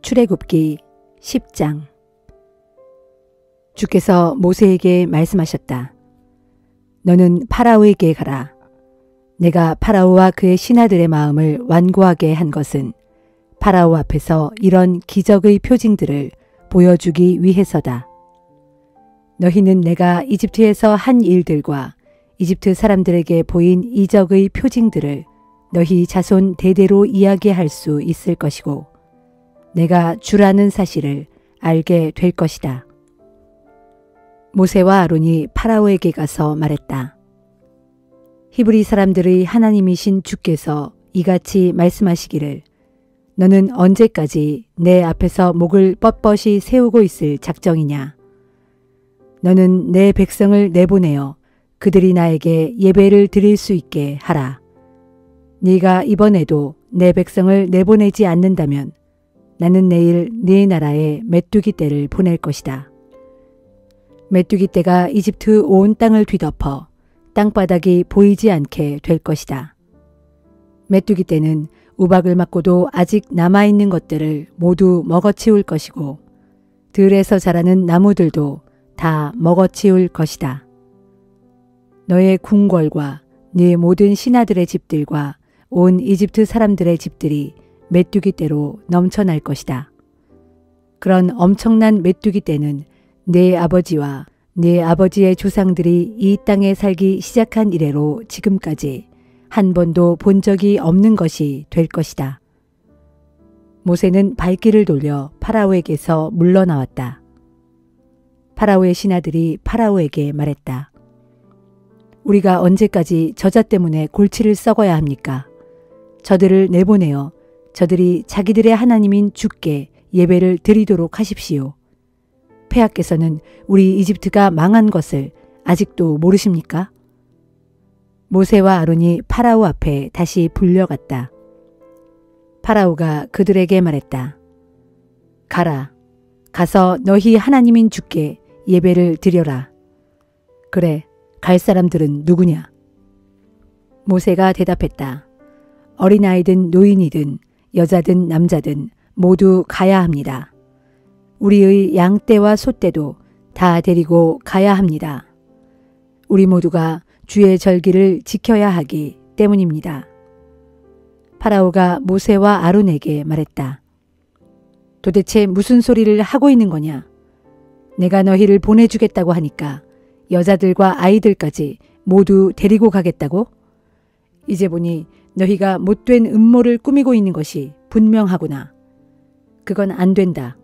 출애굽기 10장. 주께서 모세에게 말씀하셨다. 너는 파라오에게 가라. 내가 파라오와 그의 신하들의 마음을 완고하게 한 것은 파라오 앞에서 이런 기적의 표징들을 보여주기 위해서다. 너희는 내가 이집트에서 한 일들과 이집트 사람들에게 보인 이적의 표징들을 너희 자손 대대로 이야기할 수 있을 것이고 내가 주라는 사실을 알게 될 것이다. 모세와 아론이 파라오에게 가서 말했다. 히브리 사람들의 하나님이신 주께서 이같이 말씀하시기를 너는 언제까지 내 앞에서 목을 뻣뻣이 세우고 있을 작정이냐? 너는 내 백성을 내보내어 그들이 나에게 예배를 드릴 수 있게 하라. 네가 이번에도 내 백성을 내보내지 않는다면 나는 내일 네 나라에 메뚜기 떼를 보낼 것이다. 메뚜기 떼가 이집트 온 땅을 뒤덮어 땅바닥이 보이지 않게 될 것이다. 메뚜기 떼는 우박을 맞고도 아직 남아있는 것들을 모두 먹어치울 것이고 들에서 자라는 나무들도 다 먹어치울 것이다. 너의 궁궐과 네 모든 신하들의 집들과 온 이집트 사람들의 집들이 메뚜기 떼로 넘쳐날 것이다. 그런 엄청난 메뚜기 떼는 네 아버지와 네 아버지의 조상들이 이 땅에 살기 시작한 이래로 지금까지 한 번도 본 적이 없는 것이 될 것이다. 모세는 발길을 돌려 파라오에게서 물러나왔다. 파라오의 신하들이 파라오에게 말했다. 우리가 언제까지 저자 때문에 골치를 썩어야 합니까? 저들을 내보내어 저들이 자기들의 하나님인 주께 예배를 드리도록 하십시오. 폐하께서는 우리 이집트가 망한 것을 아직도 모르십니까? 모세와 아론이 파라오 앞에 다시 불려갔다. 파라오가 그들에게 말했다. 가라. 가서 너희 하나님인 주께 예배를 드려라. 그래, 갈 사람들은 누구냐? 모세가 대답했다. 어린아이든 노인이든 여자든 남자든 모두 가야 합니다. 우리의 양떼와 소떼도 다 데리고 가야 합니다. 우리 모두가 주의 절기를 지켜야 하기 때문입니다. 파라오가 모세와 아론에게 말했다. 도대체 무슨 소리를 하고 있는 거냐? 내가 너희를 보내주겠다고 하니까 여자들과 아이들까지 모두 데리고 가겠다고? 이제 보니 너희가 못된 음모를 꾸미고 있는 것이 분명하구나. 그건 안 된다.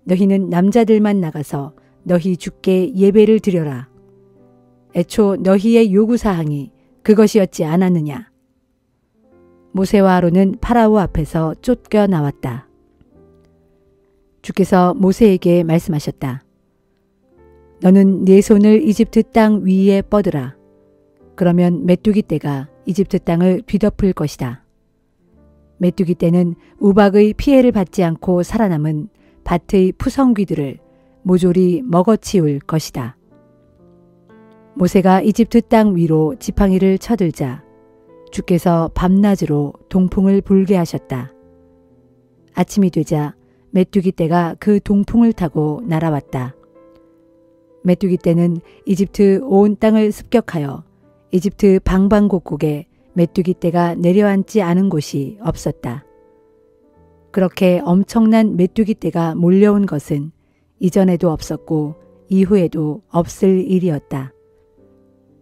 너희는 남자들만 나가서 너희 주께 예배를 드려라. 애초 너희의 요구사항이 그것이었지 않았느냐. 모세와 아론은 파라오 앞에서 쫓겨 나왔다. 주께서 모세에게 말씀하셨다. 너는 네 손을 이집트 땅 위에 뻗으라. 그러면 메뚜기 떼가 이집트 땅을 뒤덮을 것이다. 메뚜기 떼는 우박의 피해를 받지 않고 살아남은 밭의 푸성귀들을 모조리 먹어치울 것이다. 모세가 이집트 땅 위로 지팡이를 쳐들자 주께서 밤낮으로 동풍을 불게 하셨다. 아침이 되자 메뚜기 떼가 그 동풍을 타고 날아왔다. 메뚜기 떼는 이집트 온 땅을 습격하여 이집트 방방곡곡에 메뚜기 떼가 내려앉지 않은 곳이 없었다. 그렇게 엄청난 메뚜기 떼가 몰려온 것은 이전에도 없었고 이후에도 없을 일이었다.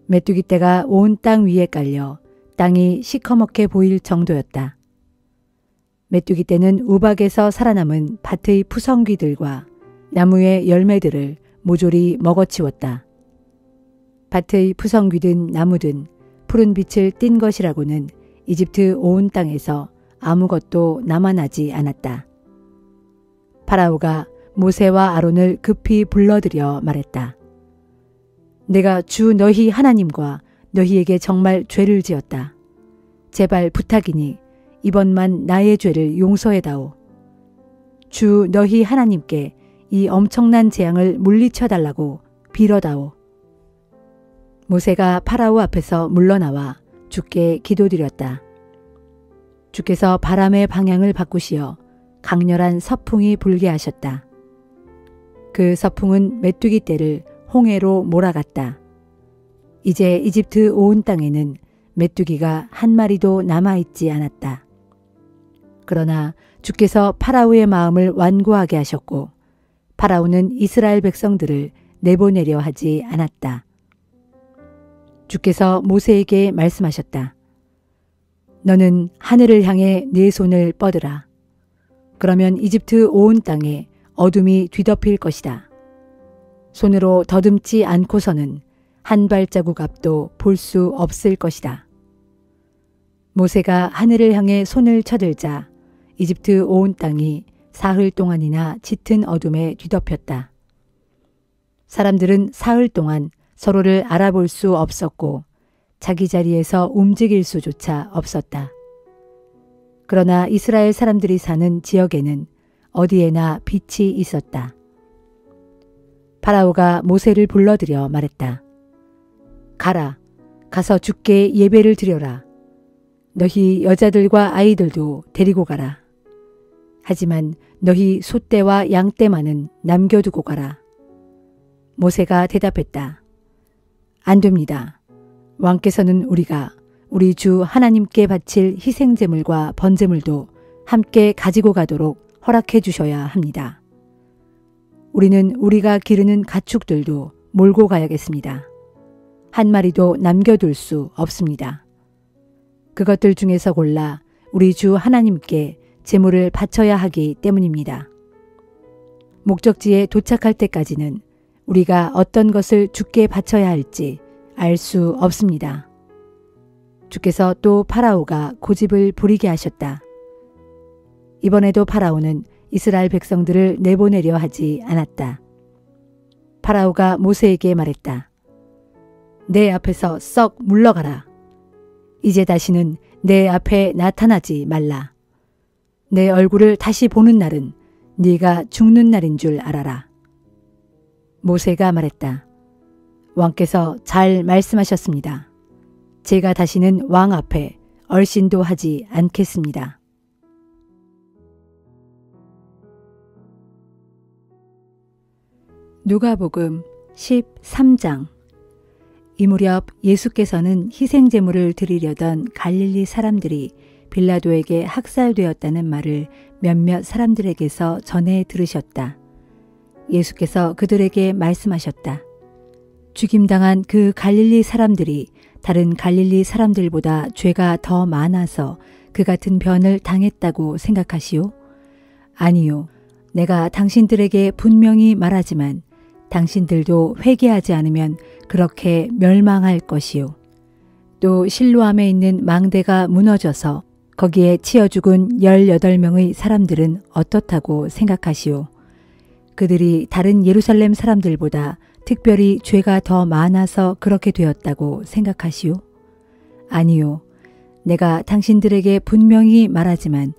메뚜기 떼가 온 땅 위에 깔려 땅이 시커멓게 보일 정도였다. 메뚜기 떼는 우박에서 살아남은 밭의 푸성귀들과 나무의 열매들을 모조리 먹어치웠다. 밭의 푸성귀든 나무든 푸른 빛을 띤 것이라고는 이집트 온 땅에서 아무것도 남아나지 않았다. 파라오가 모세와 아론을 급히 불러들여 말했다. 내가 주 너희 하나님과 너희에게 정말 죄를 지었다. 제발 부탁이니 이번만 나의 죄를 용서해다오. 주 너희 하나님께 이 엄청난 재앙을 물리쳐 달라고 빌어다오. 모세가 파라오 앞에서 물러나와 주께 기도드렸다. 주께서 바람의 방향을 바꾸시어 강렬한 서풍이 불게 하셨다. 그 서풍은 메뚜기 떼를 홍해로 몰아갔다. 이제 이집트 온 땅에는 메뚜기가 한 마리도 남아있지 않았다. 그러나 주께서 파라오의 마음을 완고하게 하셨고 파라오는 이스라엘 백성들을 내보내려 하지 않았다. 주께서 모세에게 말씀하셨다. 너는 하늘을 향해 네 손을 뻗으라. 그러면 이집트 온 땅에 어둠이 뒤덮일 것이다. 손으로 더듬지 않고서는 한 발자국 앞도 볼 수 없을 것이다. 모세가 하늘을 향해 손을 쳐들자 이집트 온 땅이 사흘 동안이나 짙은 어둠에 뒤덮였다. 사람들은 사흘 동안 서로를 알아볼 수 없었고 자기 자리에서 움직일 수조차 없었다. 그러나 이스라엘 사람들이 사는 지역에는 어디에나 빛이 있었다. 파라오가 모세를 불러들여 말했다. 가라, 가서 주께 예배를 드려라. 너희 여자들과 아이들도 데리고 가라. 하지만 너희 소떼와 양떼만은 남겨두고 가라. 모세가 대답했다. 안 됩니다. 왕께서는 우리가 우리 주 하나님께 바칠 희생제물과 번제물도 함께 가지고 가도록 허락해 주셔야 합니다. 우리는 우리가 기르는 가축들도 몰고 가야겠습니다. 한 마리도 남겨둘 수 없습니다. 그것들 중에서 골라 우리 주 하나님께 제물을 바쳐야 하기 때문입니다. 목적지에 도착할 때까지는 우리가 어떤 것을 주께 바쳐야 할지 알 수 없습니다. 주께서 또 파라오가 고집을 부리게 하셨다. 이번에도 파라오는 이스라엘 백성들을 내보내려 하지 않았다. 파라오가 모세에게 말했다. 내 앞에서 썩 물러가라. 이제 다시는 내 앞에 나타나지 말라. 내 얼굴을 다시 보는 날은 네가 죽는 날인 줄 알아라. 모세가 말했다. 왕께서 잘 말씀하셨습니다. 제가 다시는 왕 앞에 얼씬도 하지 않겠습니다. 누가복음 13장. 이 무렵 예수께서는 희생제물을 드리려던 갈릴리 사람들이 빌라도에게 학살되었다는 말을 몇몇 사람들에게서 전해 들으셨다. 예수께서 그들에게 말씀하셨다. 죽임당한 그 갈릴리 사람들이 다른 갈릴리 사람들보다 죄가 더 많아서 그 같은 변을 당했다고 생각하시오? 아니요. 내가 당신들에게 분명히 말하지만 당신들도 회개하지 않으면 그렇게 멸망할 것이요. 또 실로암에 있는 망대가 무너져서 거기에 치여 죽은 18명의 사람들은 어떻다고 생각하시오? 그들이 다른 예루살렘 사람들보다 특별히 죄가 더 많아서 그렇게 되었다고 생각하시오? 아니요. 내가 당신들에게 분명히 말하지만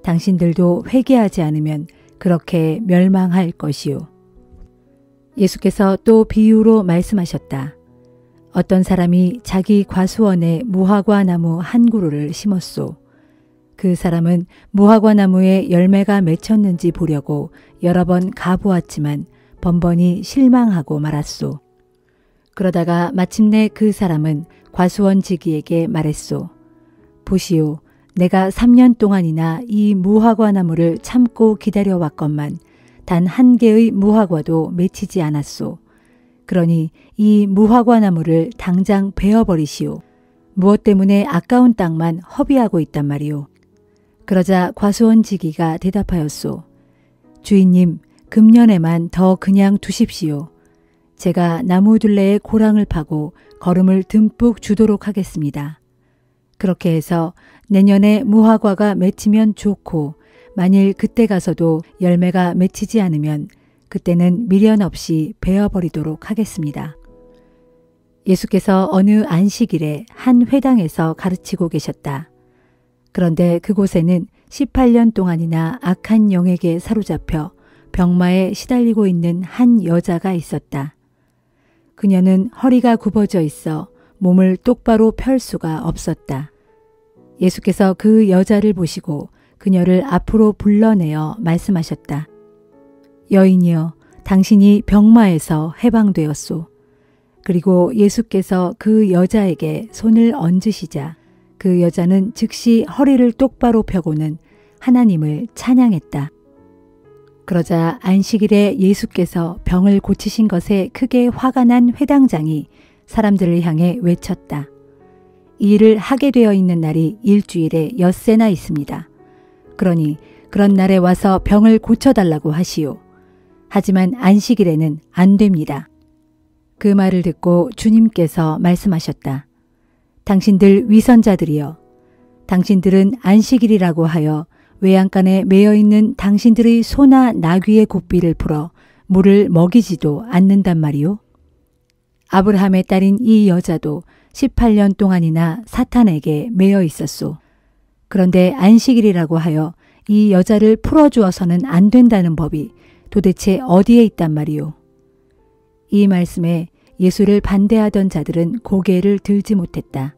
당신들도 회개하지 않으면 그렇게 멸망할 것이요. 예수께서 또 비유로 말씀하셨다. 어떤 사람이 자기 과수원에 무화과 나무 한 그루를 심었소. 그 사람은 무화과 나무에 열매가 맺혔는지 보려고 여러 번 가보았지만 번번이 실망하고 말았소. 그러다가 마침내 그 사람은 과수원 지기에게 말했소. 보시오, 내가 3년 동안이나 이 무화과 나무를 참고 기다려왔건만 단 한 개의 무화과도 맺히지 않았소. 그러니 이 무화과 나무를 당장 베어버리시오. 무엇 때문에 아까운 땅만 허비하고 있단 말이오. 그러자 과수원 지기가 대답하였소. 주인님, 금년에만 더 그냥 두십시오. 제가 나무 둘레에 고랑을 파고 거름을 듬뿍 주도록 하겠습니다. 그렇게 해서 내년에 무화과가 맺히면 좋고 만일 그때 가서도 열매가 맺히지 않으면 그때는 미련 없이 베어버리도록 하겠습니다. 예수께서 어느 안식일에 한 회당에서 가르치고 계셨다. 그런데 그곳에는 18년 동안이나 악한 영에게 사로잡혀 병마에 시달리고 있는 한 여자가 있었다. 그녀는 허리가 굽어져 있어 몸을 똑바로 펼 수가 없었다. 예수께서 그 여자를 보시고 그녀를 앞으로 불러내어 말씀하셨다. 여인이여, 당신이 병마에서 해방되었소. 그리고 예수께서 그 여자에게 손을 얹으시자 그 여자는 즉시 허리를 똑바로 펴고는 하나님을 찬양했다. 그러자 안식일에 예수께서 병을 고치신 것에 크게 화가 난 회당장이 사람들을 향해 외쳤다. 이 일을 하게 되어 있는 날이 일주일에 엿새나 있습니다. 그러니 그런 날에 와서 병을 고쳐달라고 하시오. 하지만 안식일에는 안 됩니다. 그 말을 듣고 주님께서 말씀하셨다. 당신들 위선자들이여, 당신들은 안식일이라고 하여 외양간에 매여있는 당신들의 소나 나귀의 곱비를 풀어 물을 먹이지도 않는단 말이오. 아브라함의 딸인 이 여자도 18년 동안이나 사탄에게 매여 있었소. 그런데 안식일이라고 하여 이 여자를 풀어주어서는 안 된다는 법이 도대체 어디에 있단 말이오. 이 말씀에 예수를 반대하던 자들은 고개를 들지 못했다.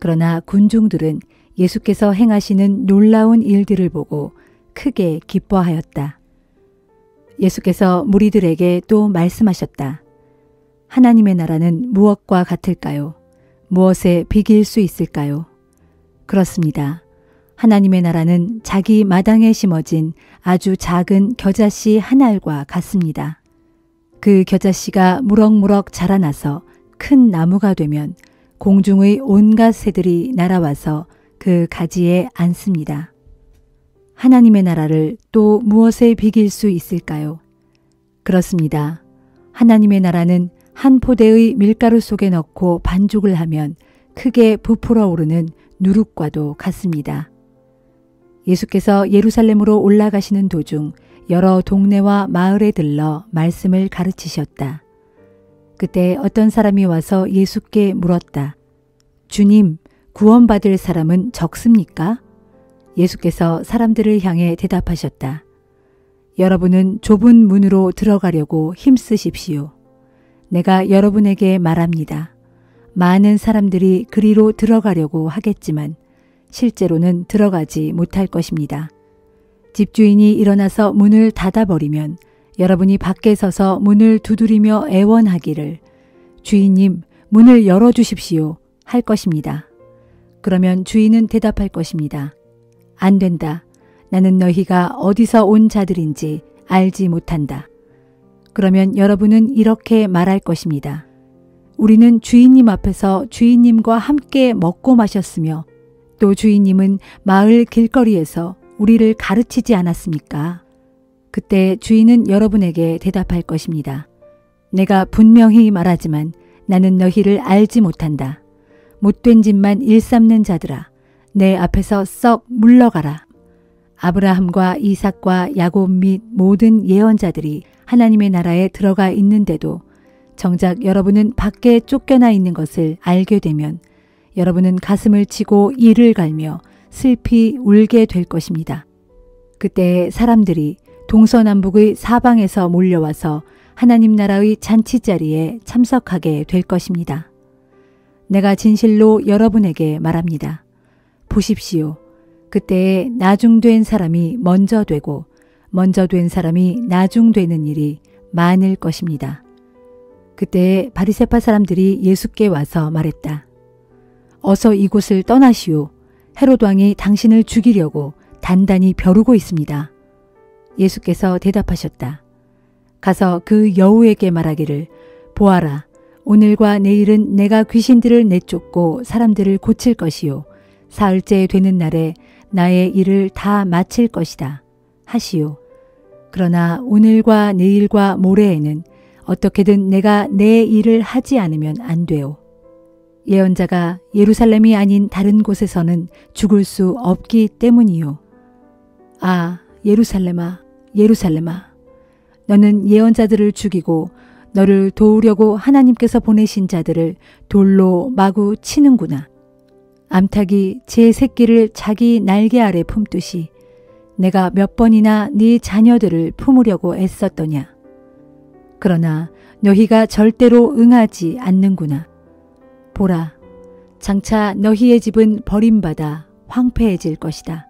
그러나 군중들은 예수께서 행하시는 놀라운 일들을 보고 크게 기뻐하였다. 예수께서 무리들에게 또 말씀하셨다. 하나님의 나라는 무엇과 같을까요? 무엇에 비길 수 있을까요? 그렇습니다. 하나님의 나라는 자기 마당에 심어진 아주 작은 겨자씨 한 알과 같습니다. 그 겨자씨가 무럭무럭 자라나서 큰 나무가 되면 공중의 온갖 새들이 날아와서 그 가지에 앉습니다. 하나님의 나라를 또 무엇에 비길 수 있을까요? 그렇습니다. 하나님의 나라는 한 포대의 밀가루 속에 넣고 반죽을 하면 크게 부풀어 오르는 누룩과도 같습니다. 예수께서 예루살렘으로 올라가시는 도중 여러 동네와 마을에 들러 말씀을 가르치셨다. 그때 어떤 사람이 와서 예수께 물었다. 주님, 구원받을 사람은 적습니까? 예수께서 사람들을 향해 대답하셨다. 여러분은 좁은 문으로 들어가려고 힘쓰십시오. 내가 여러분에게 말합니다. 많은 사람들이 그리로 들어가려고 하겠지만 실제로는 들어가지 못할 것입니다. 집주인이 일어나서 문을 닫아버리면 여러분이 밖에 서서 문을 두드리며 애원하기를 주인님, 문을 열어주십시오 할 것입니다. 그러면 주인은 대답할 것입니다. 안 된다. 나는 너희가 어디서 온 자들인지 알지 못한다. 그러면 여러분은 이렇게 말할 것입니다. 우리는 주인님 앞에서 주인님과 함께 먹고 마셨으며 또 주인님은 마을 길거리에서 우리를 가르치지 않았습니까? 그때 주인은 여러분에게 대답할 것입니다. 내가 분명히 말하지만 나는 너희를 알지 못한다. 못된 짓만 일삼는 자들아, 내 앞에서 썩 물러가라. 아브라함과 이삭과 야곱 및 모든 예언자들이 하나님의 나라에 들어가 있는데도 정작 여러분은 밖에 쫓겨나 있는 것을 알게 되면 여러분은 가슴을 치고 이를 갈며 슬피 울게 될 것입니다. 그때 사람들이 동서남북의 사방에서 몰려와서 하나님 나라의 잔치자리에 참석하게 될 것입니다. 내가 진실로 여러분에게 말합니다. 보십시오. 그때에 나중된 사람이 먼저 되고 먼저 된 사람이 나중되는 일이 많을 것입니다. 그때에 바리새파 사람들이 예수께 와서 말했다. 어서 이곳을 떠나시오. 헤롯 왕이 당신을 죽이려고 단단히 벼르고 있습니다. 예수께서 대답하셨다. 가서 그 여우에게 말하기를 보아라. 오늘과 내일은 내가 귀신들을 내쫓고 사람들을 고칠 것이요. 사흘째 되는 날에 나의 일을 다 마칠 것이다. 하시오. 그러나 오늘과 내일과 모레에는 어떻게든 내가 내 일을 하지 않으면 안 돼요. 예언자가 예루살렘이 아닌 다른 곳에서는 죽을 수 없기 때문이요. 아, 예루살렘아, 예루살렘아. 너는 예언자들을 죽이고 너를 도우려고 하나님께서 보내신 자들을 돌로 마구 치는구나. 암탉이 제 새끼를 자기 날개 아래 품듯이 내가 몇 번이나 네 자녀들을 품으려고 애썼더냐. 그러나 너희가 절대로 응하지 않는구나. 보라, 장차 너희의 집은 버림받아 황폐해질 것이다.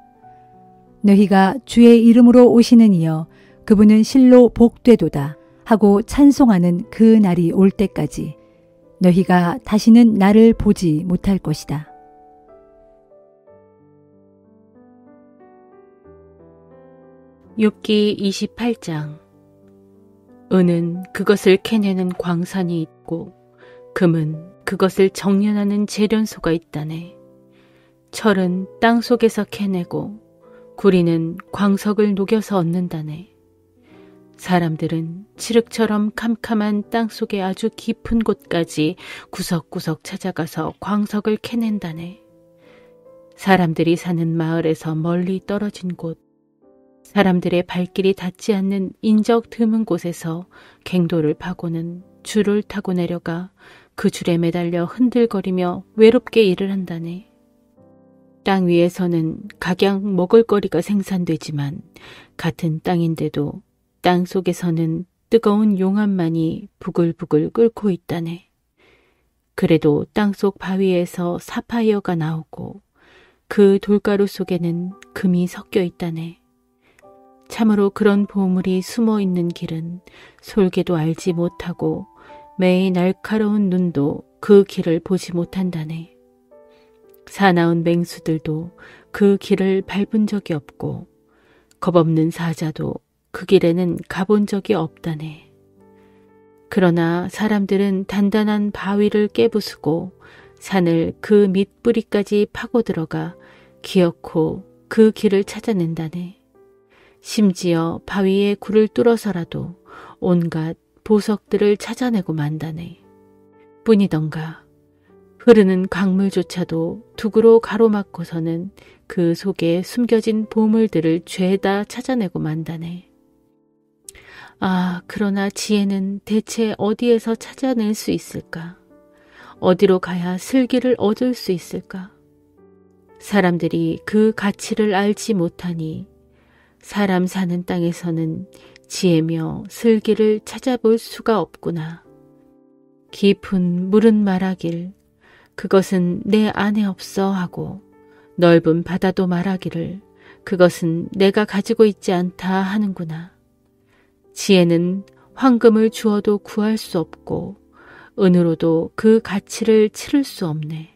너희가 주의 이름으로 오시는 이여 그분은 실로 복되도다 하고 찬송하는 그 날이 올 때까지 너희가 다시는 나를 보지 못할 것이다. 욥기 28장. 은은 그것을 캐내는 광산이 있고 금은 그것을 정련하는 재련소가 있다네. 철은 땅 속에서 캐내고 구리는 광석을 녹여서 얻는다네. 사람들은 칠흑처럼 캄캄한 땅 속의 아주 깊은 곳까지 구석구석 찾아가서 광석을 캐낸다네. 사람들이 사는 마을에서 멀리 떨어진 곳, 사람들의 발길이 닿지 않는 인적 드문 곳에서 갱도를 파고는 줄을 타고 내려가 그 줄에 매달려 흔들거리며 외롭게 일을 한다네. 땅 위에서는 각양 먹을거리가 생산되지만 같은 땅인데도 땅 속에서는 뜨거운 용암만이 부글부글 끓고 있다네. 그래도 땅속 바위에서 사파이어가 나오고 그 돌가루 속에는 금이 섞여 있다네. 참으로 그런 보물이 숨어 있는 길은 솔개도 알지 못하고 매의 날카로운 눈도 그 길을 보지 못한다네. 사나운 맹수들도 그 길을 밟은 적이 없고 겁없는 사자도 그 길에는 가본 적이 없다네. 그러나 사람들은 단단한 바위를 깨부수고 산을 그 밑뿌리까지 파고 들어가 기어코 그 길을 찾아낸다네. 심지어 바위에 굴을 뚫어서라도 온갖 보석들을 찾아내고 만다네. 뿐이던가 흐르는 강물조차도 둑으로 가로막고서는 그 속에 숨겨진 보물들을 죄다 찾아내고 만다네. 아, 그러나 지혜는 대체 어디에서 찾아낼 수 있을까? 어디로 가야 슬기를 얻을 수 있을까? 사람들이 그 가치를 알지 못하니 사람 사는 땅에서는 지혜며 슬기를 찾아볼 수가 없구나. 깊은 물은 말하길 그것은 내 안에 없어 하고 넓은 바다도 말하기를 그것은 내가 가지고 있지 않다 하는구나. 지혜는 황금을 주어도 구할 수 없고 은으로도 그 가치를 치를 수 없네.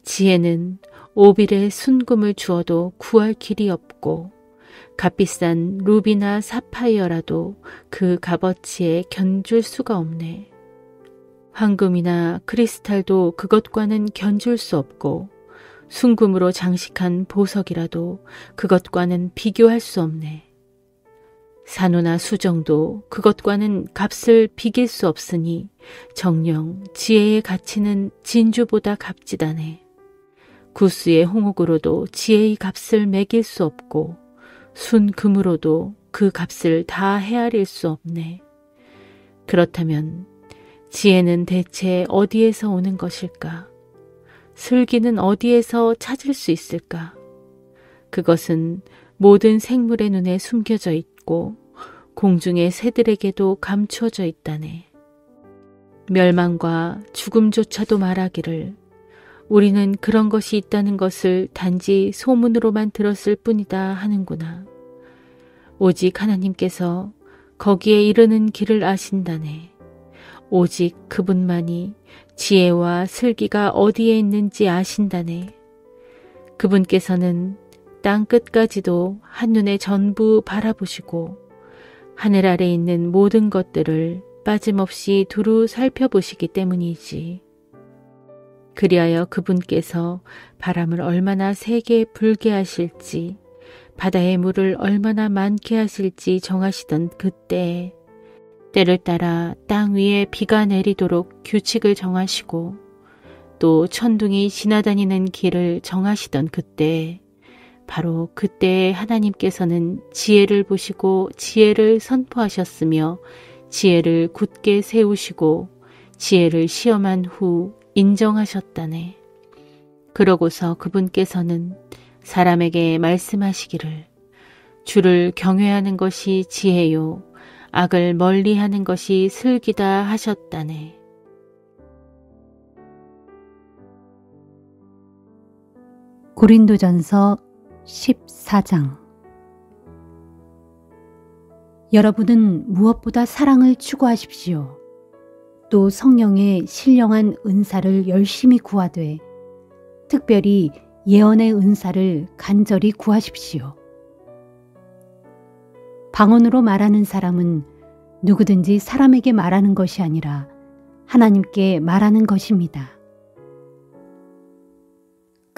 지혜는 오빌의 순금을 주어도 구할 길이 없고 값비싼 루비나 사파이어라도 그 값어치에 견줄 수가 없네. 황금이나 크리스탈도 그것과는 견줄 수 없고 순금으로 장식한 보석이라도 그것과는 비교할 수 없네. 산호나 수정도 그것과는 값을 비길 수 없으니 정녕 지혜의 가치는 진주보다 값지다네. 구스의 홍옥으로도 지혜의 값을 매길 수 없고 순금으로도 그 값을 다 헤아릴 수 없네. 그렇다면 지혜는 대체 어디에서 오는 것일까? 슬기는 어디에서 찾을 수 있을까? 그것은 모든 생물의 눈에 숨겨져 있고 공중의 새들에게도 감추어져 있다네. 멸망과 죽음조차도 말하기를 우리는 그런 것이 있다는 것을 단지 소문으로만 들었을 뿐이다 하는구나. 오직 하나님께서 거기에 이르는 길을 아신다네. 오직 그분만이 지혜와 슬기가 어디에 있는지 아신다네. 그분께서는 땅 끝까지도 한눈에 전부 바라보시고 하늘 아래 있는 모든 것들을 빠짐없이 두루 살펴보시기 때문이지. 그리하여 그분께서 바람을 얼마나 세게 불게 하실지 바다의 물을 얼마나 많게 하실지 정하시던 그때에 때를 따라 땅 위에 비가 내리도록 규칙을 정하시고 또 천둥이 지나다니는 길을 정하시던 그때에 바로 그때에 하나님께서는 지혜를 보시고 지혜를 선포하셨으며 지혜를 굳게 세우시고 지혜를 시험한 후 인정하셨다네. 그러고서 그분께서는 사람에게 말씀하시기를 주를 경외하는 것이 지혜요 악을 멀리하는 것이 슬기다 하셨다네. 고린도전서 14장. 여러분은 무엇보다 사랑을 추구하십시오. 또 성령의 신령한 은사를 열심히 구하되 특별히 예언의 은사를 간절히 구하십시오. 방언으로 말하는 사람은 누구든지 사람에게 말하는 것이 아니라 하나님께 말하는 것입니다.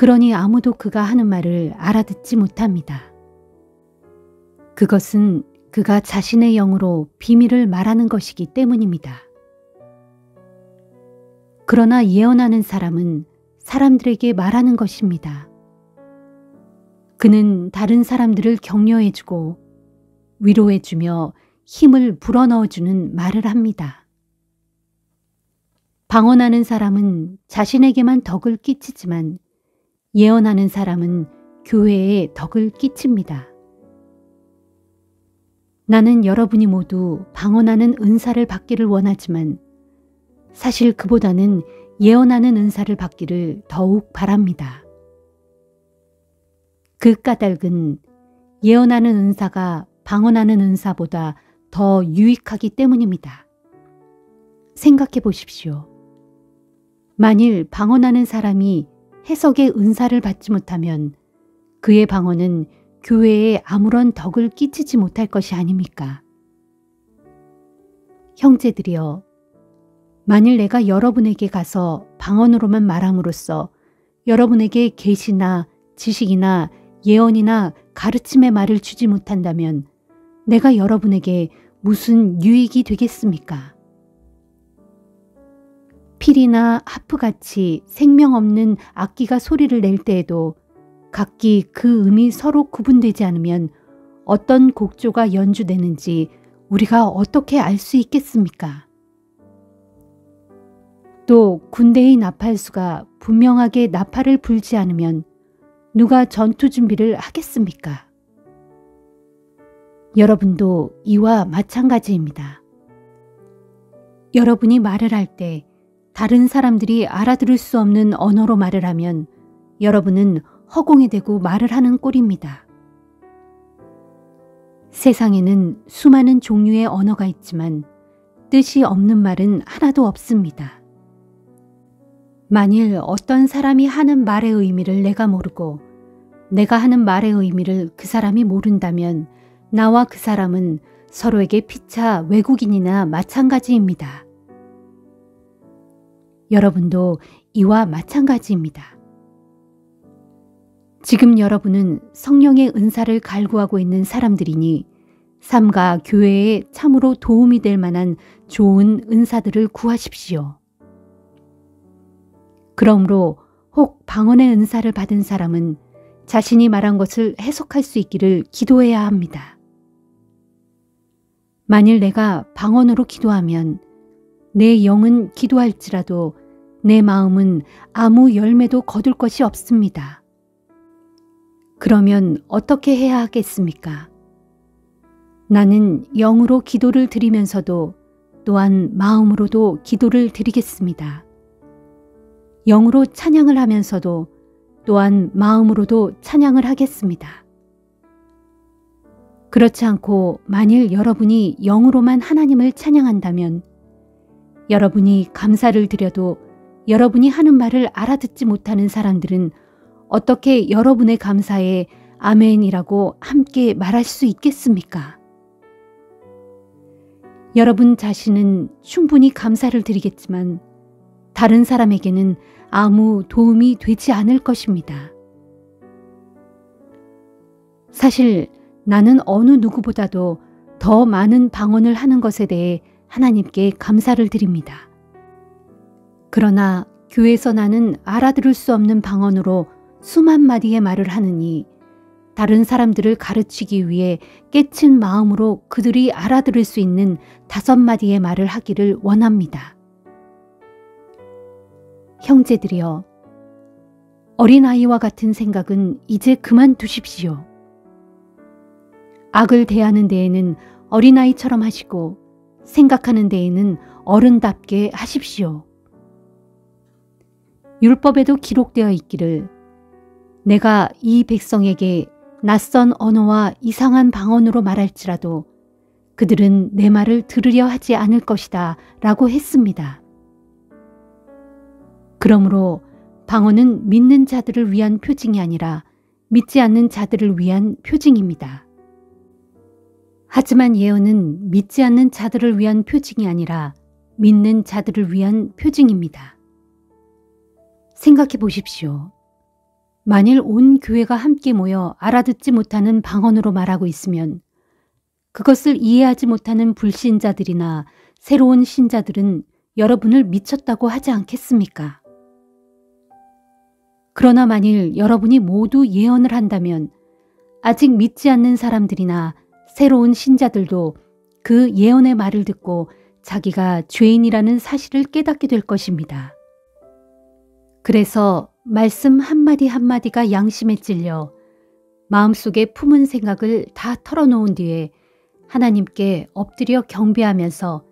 그러니 아무도 그가 하는 말을 알아듣지 못합니다. 그것은 그가 자신의 영으로 비밀을 말하는 것이기 때문입니다. 그러나 예언하는 사람은 사람들에게 말하는 것입니다. 그는 다른 사람들을 격려해주고 위로해주며 힘을 불어넣어주는 말을 합니다. 방언하는 사람은 자신에게만 덕을 끼치지만 예언하는 사람은 교회에 덕을 끼칩니다. 나는 여러분이 모두 방언하는 은사를 받기를 원하지만 사실 그보다는 예언하는 은사를 받기를 더욱 바랍니다. 그 까닭은 예언하는 은사가 방언하는 은사보다 더 유익하기 때문입니다. 생각해 보십시오. 만일 방언하는 사람이 해석의 은사를 받지 못하면 그의 방언은 교회에 아무런 덕을 끼치지 못할 것이 아닙니까? 형제들이여, 만일 내가 여러분에게 가서 방언으로만 말함으로써 여러분에게 계시나 지식이나 예언이나 가르침의 말을 주지 못한다면 내가 여러분에게 무슨 유익이 되겠습니까? 필이나 하프같이 생명 없는 악기가 소리를 낼 때에도 각기 그 음이 서로 구분되지 않으면 어떤 곡조가 연주되는지 우리가 어떻게 알 수 있겠습니까? 또 군대의 나팔수가 분명하게 나팔을 불지 않으면 누가 전투 준비를 하겠습니까? 여러분도 이와 마찬가지입니다. 여러분이 말을 할 때 다른 사람들이 알아들을 수 없는 언어로 말을 하면 여러분은 허공에 대고 말을 하는 꼴입니다. 세상에는 수많은 종류의 언어가 있지만 뜻이 없는 말은 하나도 없습니다. 만일 어떤 사람이 하는 말의 의미를 내가 모르고 내가 하는 말의 의미를 그 사람이 모른다면 나와 그 사람은 서로에게 피차 외국인이나 마찬가지입니다. 여러분도 이와 마찬가지입니다. 지금 여러분은 성령의 은사를 갈구하고 있는 사람들이니 삶과 교회에 참으로 도움이 될 만한 좋은 은사들을 구하십시오. 그러므로 혹 방언의 은사를 받은 사람은 자신이 말한 것을 해석할 수 있기를 기도해야 합니다. 만일 내가 방언으로 기도하면 내 영은 기도할지라도 내 마음은 아무 열매도 거둘 것이 없습니다. 그러면 어떻게 해야 하겠습니까? 나는 영으로 기도를 드리면서도 또한 마음으로도 기도를 드리겠습니다. 영으로 찬양을 하면서도 또한 마음으로도 찬양을 하겠습니다. 그렇지 않고 만일 여러분이 영으로만 하나님을 찬양한다면 여러분이 감사를 드려도 여러분이 하는 말을 알아듣지 못하는 사람들은 어떻게 여러분의 감사에 아멘이라고 함께 말할 수 있겠습니까? 여러분 자신은 충분히 감사를 드리겠지만 다른 사람에게는 아무 도움이 되지 않을 것입니다. 사실 나는 어느 누구보다도 더 많은 방언을 하는 것에 대해 하나님께 감사를 드립니다. 그러나 교회에서 나는 알아들을 수 없는 방언으로 수만 마디의 말을 하느니 다른 사람들을 가르치기 위해 깨친 마음으로 그들이 알아들을 수 있는 5마디의 말을 하기를 원합니다. 형제들이여, 어린아이와 같은 생각은 이제 그만두십시오. 악을 대하는 데에는 어린아이처럼 하시고 생각하는 데에는 어른답게 하십시오. 율법에도 기록되어 있기를 내가 이 백성에게 낯선 언어와 이상한 방언으로 말할지라도 그들은 내 말을 들으려 하지 않을 것이다 라고 했습니다. 그러므로 방언은 믿는 자들을 위한 표징이 아니라 믿지 않는 자들을 위한 표징입니다. 하지만 예언은 믿지 않는 자들을 위한 표징이 아니라 믿는 자들을 위한 표징입니다. 생각해 보십시오. 만일 온 교회가 함께 모여 알아듣지 못하는 방언으로 말하고 있으면 그것을 이해하지 못하는 불신자들이나 새로운 신자들은 여러분을 미쳤다고 하지 않겠습니까? 그러나 만일 여러분이 모두 예언을 한다면 아직 믿지 않는 사람들이나 새로운 신자들도 그 예언의 말을 듣고 자기가 죄인이라는 사실을 깨닫게 될 것입니다. 그래서 말씀 한마디 한마디가 양심에 찔려 마음속에 품은 생각을 다 털어놓은 뒤에 하나님께 엎드려 경배하면서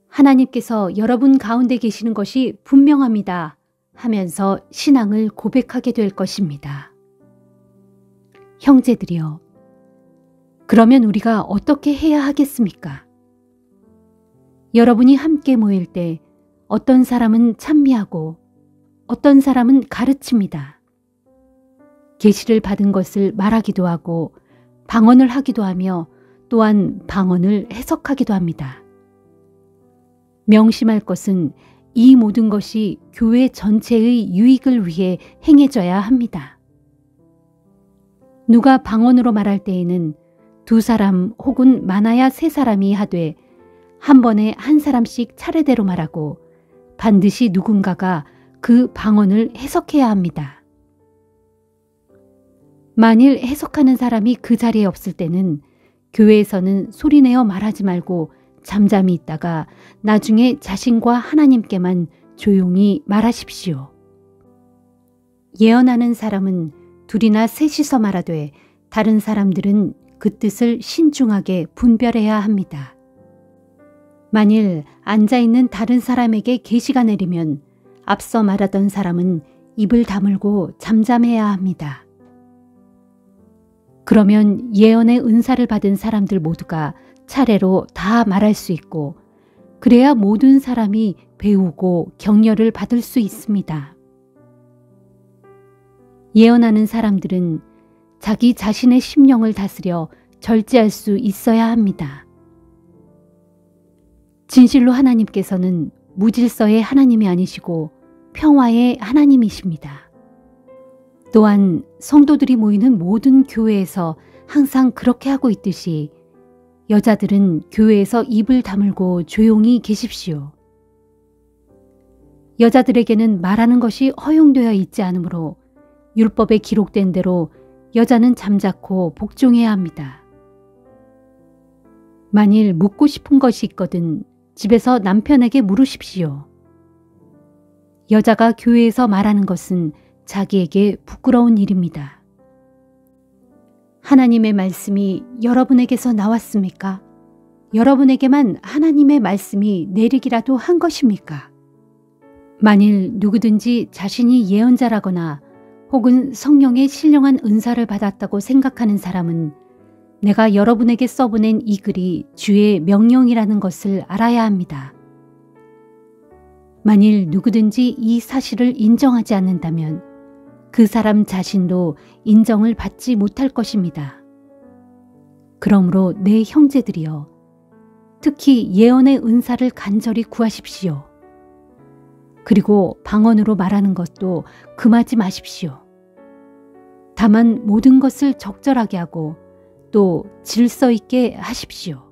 하나님께서 여러분 가운데 계시는 것이 분명합니다 하면서 신앙을 고백하게 될 것입니다. 형제들이여, 그러면 우리가 어떻게 해야 하겠습니까? 여러분이 함께 모일 때 어떤 사람은 찬미하고 어떤 사람은 가르칩니다. 계시를 받은 것을 말하기도 하고 방언을 하기도 하며 또한 방언을 해석하기도 합니다. 명심할 것은 이 모든 것이 교회 전체의 유익을 위해 행해져야 합니다. 누가 방언으로 말할 때에는 2사람 혹은 많아야 3사람이 하되 한 번에 한 사람씩 차례대로 말하고 반드시 누군가가 그 방언을 해석해야 합니다. 만일 해석하는 사람이 그 자리에 없을 때는 교회에서는 소리내어 말하지 말고 잠잠히 있다가 나중에 자신과 하나님께만 조용히 말하십시오. 예언하는 사람은 2이나 3이서 말하되 다른 사람들은 그 뜻을 신중하게 분별해야 합니다. 만일 앉아있는 다른 사람에게 계시가 내리면 앞서 말하던 사람은 입을 다물고 잠잠해야 합니다. 그러면 예언의 은사를 받은 사람들 모두가 차례로 다 말할 수 있고 그래야 모든 사람이 배우고 격려를 받을 수 있습니다. 예언하는 사람들은 자기 자신의 심령을 다스려 절제할 수 있어야 합니다. 진실로 하나님께서는 무질서의 하나님이 아니시고 평화의 하나님이십니다. 또한 성도들이 모이는 모든 교회에서 항상 그렇게 하고 있듯이 여자들은 교회에서 입을 다물고 조용히 계십시오. 여자들에게는 말하는 것이 허용되어 있지 않으므로 율법에 기록된 대로 여자는 잠자코 복종해야 합니다. 만일 묻고 싶은 것이 있거든 집에서 남편에게 물으십시오. 여자가 교회에서 말하는 것은 자기에게 부끄러운 일입니다. 하나님의 말씀이 여러분에게서 나왔습니까? 여러분에게만 하나님의 말씀이 내리기라도 한 것입니까? 만일 누구든지 자신이 예언자라거나 혹은 성령의 신령한 은사를 받았다고 생각하는 사람은 내가 여러분에게 써보낸 이 글이 주의 명령이라는 것을 알아야 합니다. 만일 누구든지 이 사실을 인정하지 않는다면 그 사람 자신도 인정을 받지 못할 것입니다. 그러므로 내 형제들이여, 특히 예언의 은사를 간절히 구하십시오. 그리고 방언으로 말하는 것도 금하지 마십시오. 다만 모든 것을 적절하게 하고 또 질서 있게 하십시오.